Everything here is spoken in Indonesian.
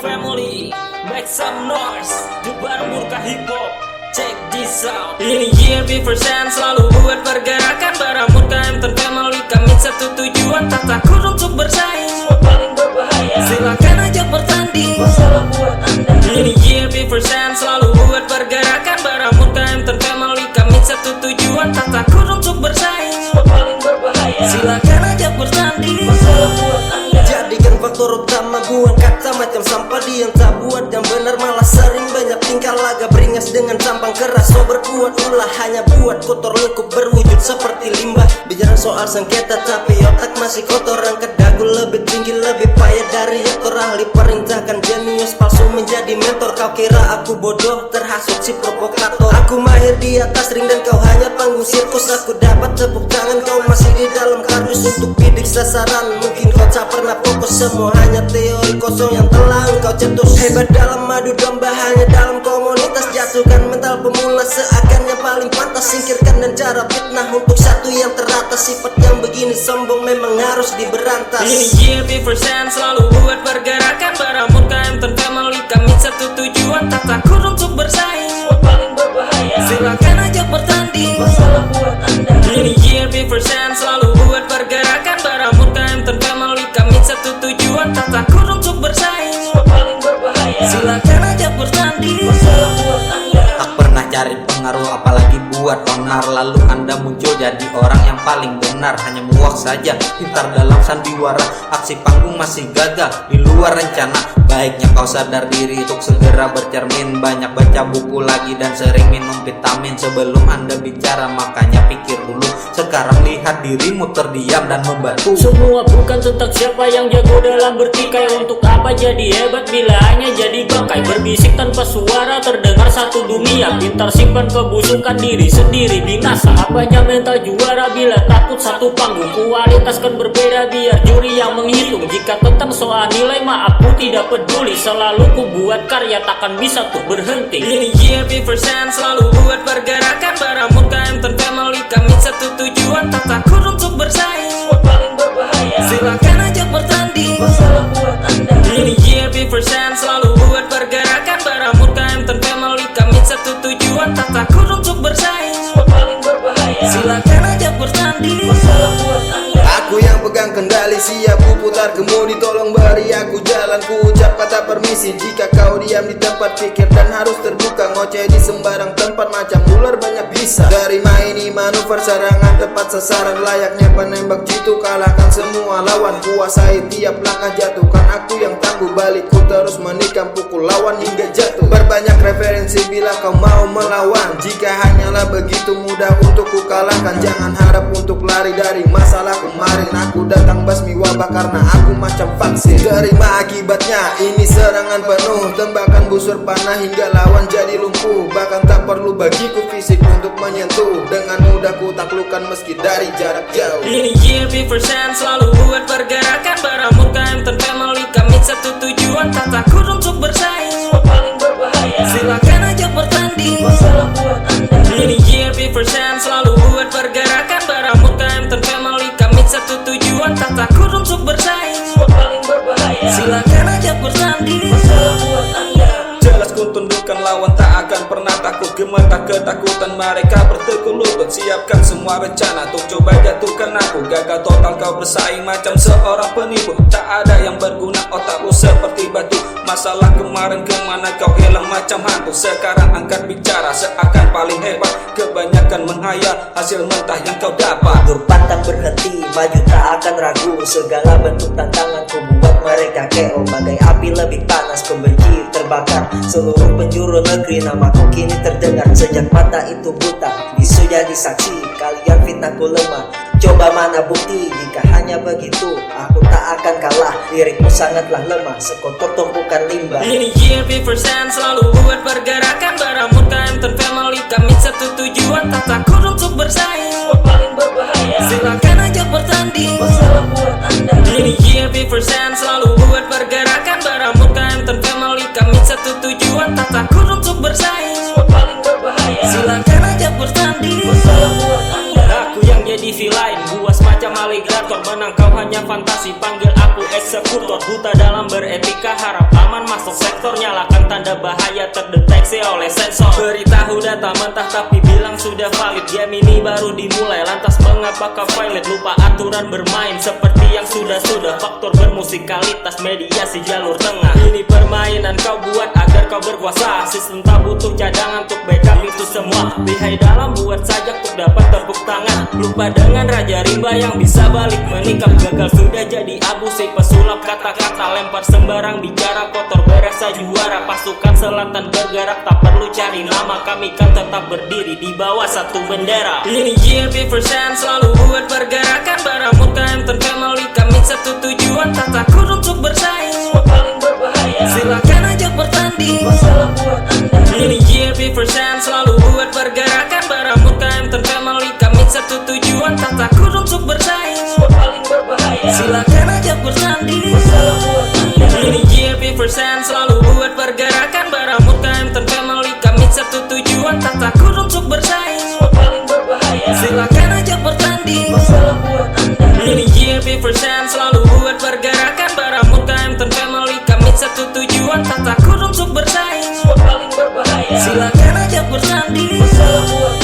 family, make some noise. Debar murka hip hop, check this out. Ini year persen selalu buat pergerakan. Barang murka Hampton family, kami satu tujuan, tak takut untuk bersaing. Paling berbahaya, silakan aja bertanding, masalah buat anda. Ini year persen selalu buat pergerakan. Barang murka Hampton family, kami satu tujuan, tak takut untuk bersaing. Paling berbahaya, silakan aja bertanding, masalah buat anda. Jadikan faktor utama buang kata macam sampah. Dia yang tak buat yang benar malah sering banyak tingkah laga beringas dengan tampang keras. So berbuat ulah hanya buat kotor lingkup berwujud seperti limbah. Bicara soal sengketa tapi otak masih kotor. Angkat dagu lebih tinggi lebih payah dari rektor. Ahli perintahkan jenius palsu menjadi mentor. Kau kira aku bodoh terhasut si provokator. Aku mahir di atas ring dan kau hanya panggung sirkus. Aku dapat tepuk tangan kau masih di dalam kardus. Untuk bidik sasaran mungkin kau tak pernah fokus. Semua hanya teori kosong yang telah engkau cetus. Hebat dalam madu domba hanya dalam komunitas. Jatuhkan mental pemula seakan yang paling pantas. Singkirkan dan cara fitnah untuk satu yang teratas. Sifat yang begini sombong memang harus diberantas. Ini year persen selalu buat pergerakan. Barang murka Hampton family, kami satu tujuan, tak takut untuk bersaing. Paling berbahaya, silakan aja bertanding, masalah buat anda. Ini year persen selalu buat pergerakan. Barang murka Hampton family, kami satu tujuan, tak takut untuk bersaing. Paling berbahaya, silakan aja bertanding, masalah buat anda. Tak pernah cari pengaruh apalagi buat onar. Lalu anda muncul jadi orang yang paling benar. Hanya muak saja, pintar dalam sandiwara. Aksi panggung masih gagah di luar rencana. Baiknya kau sadar diri untuk segera bercermin. Banyak baca buku lagi dan sering minum vitamin. Sebelum anda bicara makanya pikir dulu. Sekarang lihat dirimu terdiam dan membantu. Semua bukan tentang siapa yang jago dalam bertikai. Untuk apa jadi hebat bila hanya jadi bangkai. Berbisik tanpa suara terdengar satu dunia. Pintar simpan kebusukan diri sendiri binasa. Apanya mental juara bila takut satu panggung. Kualitas kan berbeda biar juri yang menghitung. Jika tentang soal nilai mah aku tidak peduli. Selalu ku buat karya takkan bisa tuh berhenti. Ini year persen selalu buat pergerakan. Barang murka Hampton family, kami satu tujuan, tak takut untuk bersaing. Paling berbahaya, silakan aja bertanding, masalah buat anda. Ini year persen selalu buat pergerakan. Barang murka Hampton family, kami satu tujuan, tak takut untuk bersaing. Paling berbahaya, silakan aja bertanding, masalah buat anda. Aku yang pegang kendali, siap ku putar kemudi. Tolong beri aku jalan, ku ucap kata permisi. Jika kau diam di tempat pikir dan harus terbuka. Ngoceh di sembarang tempat macam ular banyak bisa. Dari maini manuver serangan tepat sasaran. Layaknya penembak jitu kalahkan semua lawan. Kuasai tiap langkah jatuhkan aku yang tangguh. Balikku terus menikam pukul lawan hingga jatuh. Berbanyak referensi bila kau mau melawan. Jika hanyalah begitu mudah untuk ku kalahkan. Jangan harap untuk lari dari masalah kemarin. Aku datang basmi wabah karena aku macam vaksin. Terima akibatnya, ini serangan penuh. Tembakan busur panah hingga lawan jadi lumpuh. Bahkan tak perlu bagiku fisik untuk menyentuh. Dengan mudah ku taklukkan meski dari jarak jauh. Ini year persen selalu buat pergerakan. Barang murka Hampton family, kami satu tujuan, tak takut untuk bersaing. Paling berbahaya, silakan aja bertanding, masalah buat anda. Ini year persen selalu buat pergerakan. Barang murka Hampton family, kami satu tujuan, tak takut untuk bersaing. Paling berbahaya, silakan aja bertanding, masalah buat anda. Jelas ku tundukkan lawan, tak akan pernah takut. Gemetar ketakutan mereka bertekuk lutut. Siapkan semua rencana untuk coba jatuhkan aku. Gagal total kau bersaing macam seorang penipu. Tak ada yang berguna, otakku seperti batu. Masalah kemarin kemana kau hilang macam hantu. Sekarang angkat bicara seakan paling hebat. Kebanyakan menghayal hasil mentah yang kau dapat. Mundur pantang berhenti, maju tak akan ragu. Segala bentuk tantangan ku buat mereka KO. Bagai api lebih panas, pembenci terbakar. Seluruh penjuru negeri namaku kini terdengar. Sejak mata itu buta, bisu jadi saksi. Kalian fitnahku lemah, coba mana bukti. Jika hanya begitu, aku tak akan kalah. Lirikmu sangatlah lemah, sekotor tumpukan limbah. Ini year persen selalu buat pergerakan. Barang murka Hampton family, kami satu tujuan, tak takut untuk bersaing. Paling berbahaya, silakan aja bertanding, masalah buat anda. Ini year persen selalu buat pergerakan. Barang murka Hampton family, kami satu tujuan, tak takut untuk bersaing. Paling berbahaya, silakan aja bertanding, masalah buat anda. Aku yang jadi villain, buas macam alligator. Menang kau hanya fantasi, panggil aku eksekutor, buta dalam beretika, harap aman masuk sektor, nyalakan tanda bahaya terdeteksi oleh sensor. Beritahu data mentah tapi bilang sudah valid, game ini baru dimulai, lantas mengapakah valid? Lupa aturan bermain seperti yang sudah-sudah, faktor bermusikalitas, mediasi jalur tengah. Ini permainan kau buat agar kau berkuasa, sistem tak butuh cadangan untuk backup itu semua. Lihai dalam buat sajak untuk dapat tepuk tangan, lupa dengan raja rimba yang bisa balik menikam. Gagal sudah jadi abu si pesulap kata-kata, lempar sembarang bicara kotor berasa juara. Pasukan selatan bergerak tak perlu cari nama, kami kan tetap berdiri di bawah satu bendera. Ini JLP persen selalu buat pergerakan, Baramut KM10 family, kami satu tujuan, tak takut untuk bersaing, paling berbahaya silakan ajak bertanding, masalah buat anda. Ini JLP persen selalu buat pergerakan, Baramut KM10 family, kami satu tujuan, tak takut untuk bersaing, paling berbahaya silakan ajak bertanding, masalah buat anda. Ini JLP persen selalu buat pergerakan, Baramut KM10 family, kami satu tujuan, tak takut untuk bersaing, paling berbahaya silakan ajak bertanding, masalah buat anda. Ini JLP persen selalu buat pergerakan, Baramut KM10 family, kami satu tujuan, tak takut untuk bersaing, paling berbahaya silakan ajak bertanding, masalah buat